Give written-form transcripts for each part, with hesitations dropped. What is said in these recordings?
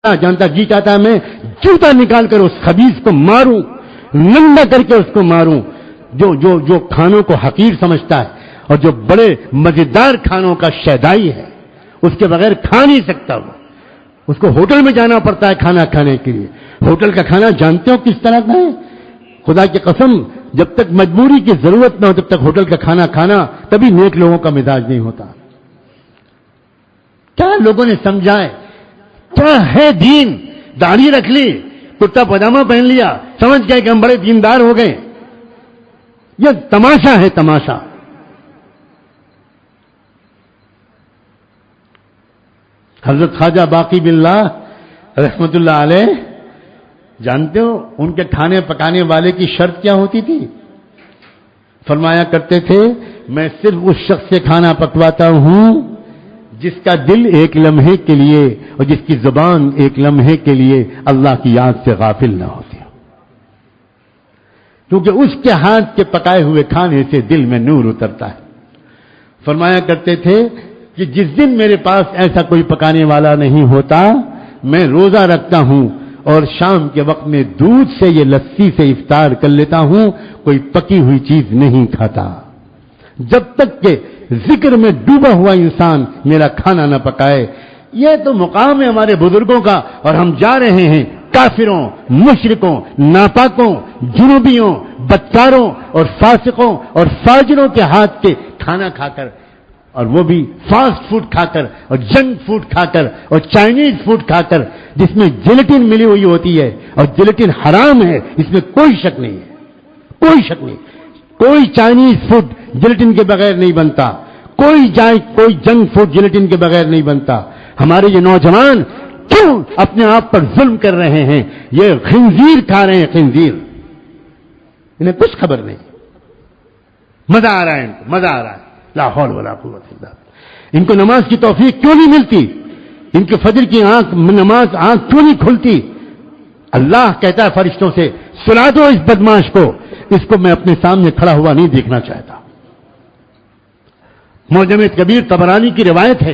جانتا جی چاہتا ہے میں جوتا نکال کر اس خبیث کو ماروں، ننگا کر کے اس کو ماروں جو کھانوں کو حقیر سمجھتا ہے اور جو بڑے مزیدار کھانوں کا شیدائی ہے، اس کے بغیر کھا نہیں سکتا وہ. اس کو ہوٹل میں جانا پڑتا ہے کھانا کھانے کے لیے. ہوٹل کا کھانا جانتے ہو کس طرح کا ہے؟ خدا کی قسم جب تک مجبوری کی ضرورت نہ ہو جب تک ہوٹل کا کھانا کھانا تبھی نیک لوگوں کا مزاج نہیں ہوتا. کیا لوگوں نے سمجھا ہے؟ کیا ہے دین؟ داڑھی رکھ لی، کرتا پاجامہ پہن لیا، سمجھ گئے کہ ہم بڑے دیندار ہو گئے. یہ تماشا ہے، تماشا. حضرت خواجہ باقی باللہ رحمت اللہ علیہ، جانتے ہو ان کے کھانے پکانے والے کی شرط کیا ہوتی تھی؟ فرمایا کرتے تھے میں صرف اس شخص سے کھانا پکواتا ہوں جس کا دل ایک لمحے کے لیے اور جس کی زبان ایک لمحے کے لیے اللہ کی یاد سے غافل نہ ہوتی ہو، کیونکہ اس کے ہاتھ کے پکائے ہوئے کھانے سے دل میں نور اترتا ہے. فرمایا کرتے تھے کہ جس دن میرے پاس ایسا کوئی پکانے والا نہیں ہوتا میں روزہ رکھتا ہوں اور شام کے وقت میں دودھ سے یہ لسی سے افطار کر لیتا ہوں، کوئی پکی ہوئی چیز نہیں کھاتا جب تک کہ ذکر میں ڈوبا ہوا انسان میرا کھانا نہ پکائے. یہ تو مقام ہے ہمارے بزرگوں کا، اور ہم جا رہے ہیں کافروں، مشرکوں، ناپاکوں، جنوبیوں، بدکاروں اور فاسقوں اور فاجروں کے ہاتھ کے کھانا کھا کر، اور وہ بھی فاسٹ فوڈ کھا کر اور جنک فوڈ کھا کر اور چائنیز فوڈ کھا کر جس میں جیلیٹن ملی ہوئی ہوتی ہے، اور جیلیٹن حرام ہے، اس میں کوئی شک نہیں ہے، کوئی شک نہیں. کوئی چائنیز فوڈ جیلیٹن کے بغیر نہیں بنتا، کوئی جنک فوڈ جیلیٹن کے بغیر نہیں بنتا. ہمارے یہ نوجوان کیوں اپنے آپ پر ظلم کر رہے ہیں؟ یہ خنزیر کھا رہے ہیں، خنزیر. انہیں کچھ خبر نہیں. مزہ آ رہا ہے، ان کو مزہ آ رہا ہے. لا حول ولا قوت الا باللہ. ان کو نماز کی توفیق کیوں نہیں ملتی؟ ان کے فجر کی نماز آنکھ کیوں نہیں کھلتی؟ اللہ کہتا ہے فرشتوں سے سلا دو اس بدماش کو، اس کو میں اپنے سامنے کھڑا ہوا نہیں دیکھنا چاہتا. معجم کبیر طبرانی کی روایت ہے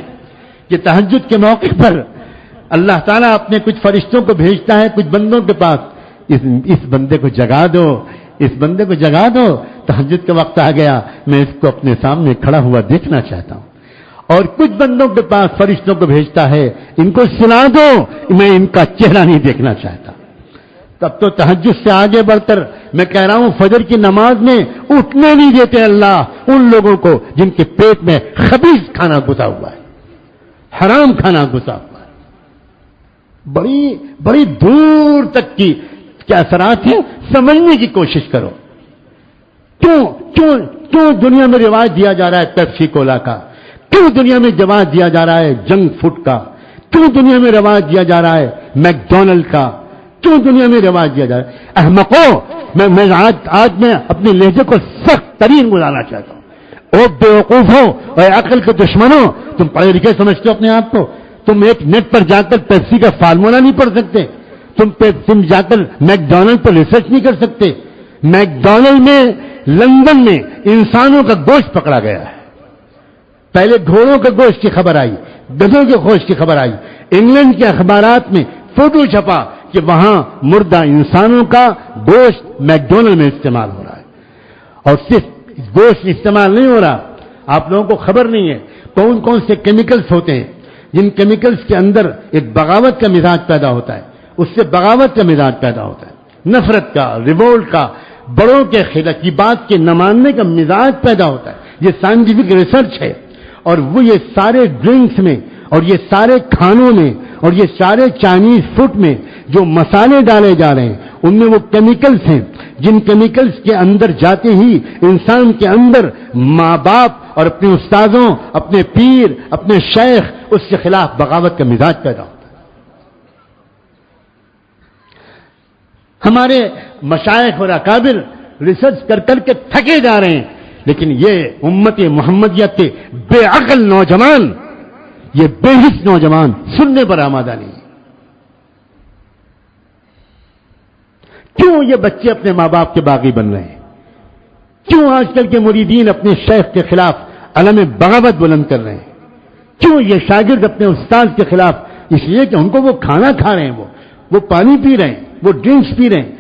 کہ تہجد کے موقع پر اللہ تعالیٰ اپنے کچھ فرشتوں کو بھیجتا ہے کچھ بندوں کے پاس، اس بندے کو جگا دو، اس بندے کو جگا دو، تہجد کا وقت آ گیا، میں اس کو اپنے سامنے کھڑا ہوا دیکھنا چاہتا ہوں. اور کچھ بندوں کے پاس فرشتوں کو بھیجتا ہے ان کو سنا دو، میں ان کا چہرہ نہیں دیکھنا چاہتا. تب تو تہجد سے آگے بڑھ کر میں کہہ رہا ہوں فجر کی نماز میں اٹھنے نہیں دیتے اللہ ان لوگوں کو جن کے پیٹ میں خبیث کھانا گھسا ہوا ہے، حرام کھانا گھسا ہوا ہے. بڑی بڑی دور تک کی کیا اثرات ہیں، سمجھنے کی کوشش کرو. کیوں دنیا میں رواج دیا جا رہا ہے پیپسی کولا کا؟ کیوں دنیا میں رواج دیا جا رہا ہے جنک فوڈ کا؟ کیوں دنیا میں رواج دیا جا رہا ہے میکڈونلڈ کا؟ کیوں دنیا میں رواج دیا جا رہا ہے؟ احمقوں، میں آج میں اپنے لہجے کو سخت ترین گزارنا چاہتا ہوں. او بیوقوفوں اور عقل کے دشمنوں، تم پڑھے لکھے سمجھتے ہو اپنے آپ کو؟ تم ایک نیٹ پر جا کر پیپسی کا فارمولا نہیں پڑھ سکتے؟ تم جا کر میکڈونلڈ پر ریسرچ نہیں کر سکتے؟ میکڈونلڈ میں لندن میں انسانوں کا گوشت پکڑا گیا ہے. پہلے گھوڑوں کے گوشت کی خبر آئی، گدھوں کے گوشت کی خبر آئی. انگلینڈ کے اخبارات میں فوٹو چھپا کہ وہاں مردہ انسانوں کا گوشت میکڈونلڈ میں استعمال ہو رہا ہے. اور صرف گوشت استعمال نہیں ہو رہا، آپ لوگوں کو خبر نہیں ہے کون کون سے کیمیکلز ہوتے ہیں جن کیمیکلز کے اندر ایک بغاوت کا مزاج پیدا ہوتا ہے، اس سے بغاوت کا مزاج پیدا ہوتا ہے، نفرت کا، ریوولٹ کا، بڑوں کے خلاف کی بات کے نہ ماننے کا مزاج پیدا ہوتا ہے. یہ سائنٹیفک ریسرچ ہے. اور وہ یہ سارے ڈرنکس میں اور یہ سارے کھانوں میں اور یہ سارے چائنیز فوڈ میں جو مسالے ڈالے جا رہے ہیں ان میں وہ کیمیکلز ہیں جن کیمیکلز کے اندر جاتے ہی انسان کے اندر ماں باپ اور اپنے استادوں، اپنے پیر، اپنے شیخ اس کے خلاف بغاوت کا مزاج پیدا ہوتا ہے. ہمارے مشائخ اور اکابر ریسرچ کر کر کے تھکے جا رہے ہیں، لیکن یہ امت محمدیہ کے بے عقل نوجوان، یہ بے حس نوجوان سننے پر آمادہ نہیں. کیوں یہ بچے اپنے ماں باپ کے باغی بن رہے ہیں؟ کیوں آج کل کے مریدین اپنے شیخ کے خلاف علم بغاوت بلند کر رہے ہیں؟ کیوں یہ شاگرد اپنے استاد کے خلاف اس لیے کہ ان کو وہ کھانا کھا رہے ہیں، وہ پانی پی رہے ہیں، وہ ڈرنکس پی رہے ہیں،